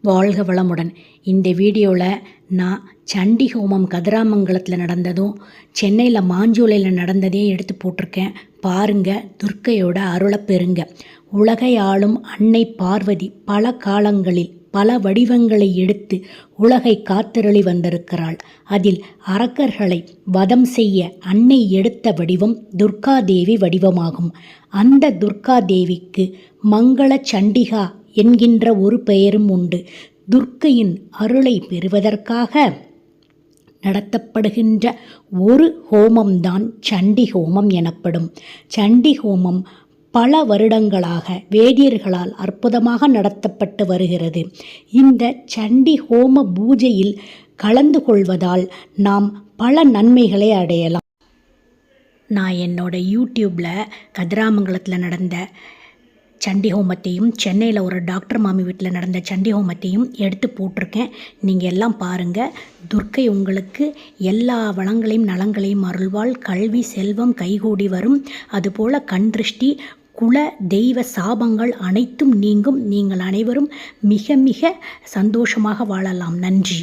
வாழ்க வளமுடன். இந்த வீடியோவில் நான் சண்டி ஹோமம் கதிராமங்கலத்தில் நடந்ததும் சென்னையில் மாஞ்சோலையில் நடந்ததையும் எடுத்து போட்டிருக்கேன். பாருங்கள், துர்க்கையோட அருளை பெறுங்க. உலகை ஆளும் அன்னை பார்வதி பல காலங்களில் பல வடிவங்களை எடுத்து உலகை காத்தருளி வந்திருக்கிறாள். அதில் அரக்கர்களை வதம் செய்ய அன்னை எடுத்த வடிவம் துர்காதேவி வடிவமாகும். அந்த துர்காதேவிக்கு மங்கள சண்டிகா என்கின்ற ஒரு பெயரும் உண்டு. துர்க்கையின் அருளை பெறுவதற்காக நடத்தப்படுகின்ற ஒரு ஹோமம்தான் சண்டி ஹோமம் எனப்படும். சண்டி ஹோமம் பல வருடங்களாக வேதியர்களால் அற்புதமாக நடத்தப்பட்டு வருகிறது. இந்த சண்டி ஹோம பூஜையில் கலந்து கொள்வதால் நாம் பல நன்மைகளை அடையலாம். நான் என்னோட யூடியூப்பில் கதிராமங்கலத்தில் நடந்த சண்டி ஹோமத்தையும் சென்னையில் ஒரு டாக்டர் மாமி வீட்டில் நடந்த சண்டி ஹோமத்தையும் எடுத்து போட்டிருக்கேன். நீங்கள் எல்லாம் பாருங்கள். துர்க்கை உங்களுக்கு எல்லா வளங்களையும் நலங்களையும் அருள்வாள். கல்வி செல்வம் கைகூடி வரும். அதுபோல் கண் திருஷ்டி குல தெய்வ சாபங்கள் அனைத்தும் நீங்கும். நீங்கள் அனைவரும் மிக மிக சந்தோஷமாக வாழலாம். நன்றி.